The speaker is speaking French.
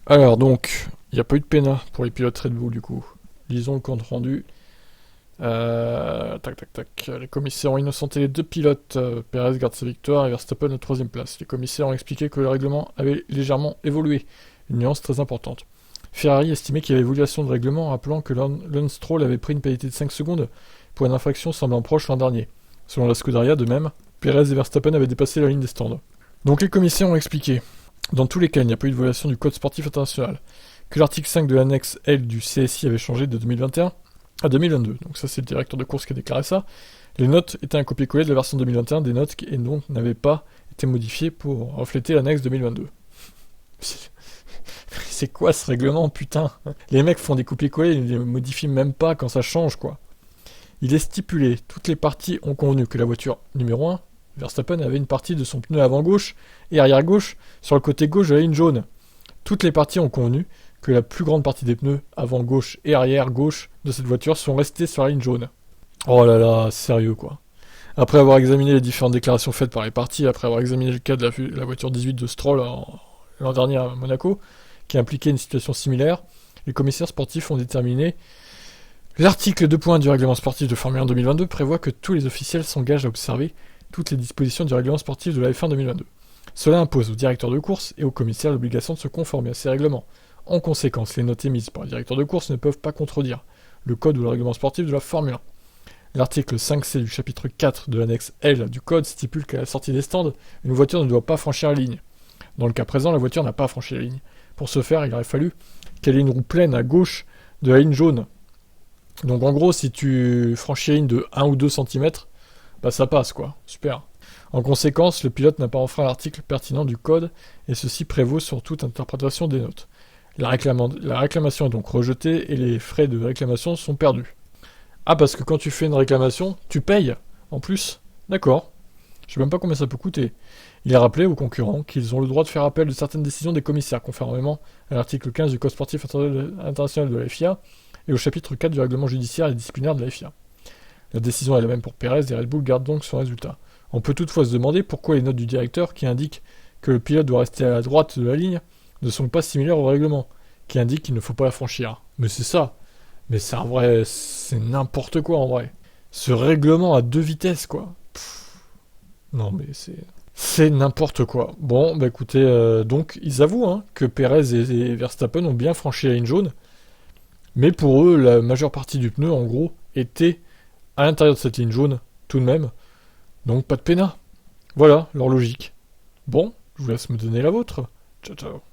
Alors donc, il n'y a pas eu de pénat pour les pilotes Red Bull du coup. Lisons le compte rendu. Tac tac tac. Les commissaires ont innocenté les deux pilotes. Perez garde sa victoire et Verstappen la troisième place. Les commissaires ont expliqué que le règlement avait légèrement évolué. Une nuance très importante. Ferrari estimait qu'il y avait violation de règlement, rappelant que Lance Stroll avait pris une pénalité de 5 secondes pour une infraction semblant proche l'an dernier. Selon la Scuderia, de même, Perez et Verstappen avaient dépassé la ligne des stands. Donc les commissaires ont expliqué, dans tous les cas, il n'y a pas eu de violation du code sportif international, que l'article 5 de l'annexe L du CSI avait changé de 2021 à 2022. Donc ça, c'est le directeur de course qui a déclaré ça. Les notes étaient un copier-coller de la version 2021 des notes et donc n'avaient pas été modifiées pour refléter l'annexe 2022. C'est quoi ce règlement, putain? Les mecs font des copier-coller, ils ne les modifient même pas quand ça change, quoi. Il est stipulé, toutes les parties ont convenu que la voiture numéro 1, Verstappen, avait une partie de son pneu avant gauche et arrière gauche sur le côté gauche de la ligne jaune. Toutes les parties ont convenu que la plus grande partie des pneus avant gauche et arrière gauche de cette voiture sont restés sur la ligne jaune. Oh là là, sérieux quoi. Après avoir examiné les différentes déclarations faites par les parties, après avoir examiné le cas de la voiture 18 de Stroll l'an dernier à Monaco, qui impliquait une situation similaire, les commissaires sportifs ont déterminé l'article 2.1 du règlement sportif de Formule 1 2022 prévoit que tous les officiels s'engagent à observer toutes les dispositions du règlement sportif de la F1 2022. Cela impose aux directeurs de course et aux commissaires l'obligation de se conformer à ces règlements. En conséquence, les notes émises par les directeurs de course ne peuvent pas contredire le code ou le règlement sportif de la Formule 1. L'article 5C du chapitre 4 de l'annexe L du code stipule qu'à la sortie des stands, une voiture ne doit pas franchir la ligne. Dans le cas présent, la voiture n'a pas franchi la ligne. Pour ce faire, il aurait fallu qu'elle ait une roue pleine à gauche de la ligne jaune. Donc en gros, si tu franchis la ligne de 1 ou 2 cm, bah ça passe quoi, super. En conséquence, le pilote n'a pas enfreint l'article pertinent du code, et ceci prévaut sur toute interprétation des notes. La réclamation est donc rejetée, et les frais de réclamation sont perdus. Ah, parce que quand tu fais une réclamation, tu payes, en plus. D'accord. Je sais même pas combien ça peut coûter. Il a rappelé aux concurrents qu'ils ont le droit de faire appel de certaines décisions des commissaires, conformément à l'article 15 du Code sportif international de la FIA, et au chapitre 4 du règlement judiciaire et disciplinaire de la FIA. La décision est la même pour Perez et Red Bull garde donc son résultat. On peut toutefois se demander pourquoi les notes du directeur qui indiquent que le pilote doit rester à la droite de la ligne ne sont pas similaires au règlement, qui indique qu'il ne faut pas la franchir. Mais c'est ça. Mais c'est un vrai... c'est n'importe quoi en vrai. Ce règlement à deux vitesses quoi. Non mais c'est... c'est n'importe quoi. Bon, bah écoutez, donc ils avouent que Perez et Verstappen ont bien franchi la ligne jaune, mais pour eux, la majeure partie du pneu, en gros, était à l'intérieur de cette ligne jaune, tout de même. Donc pas de pénat. Voilà, leur logique. Bon, je vous laisse me donner la vôtre. Ciao ciao.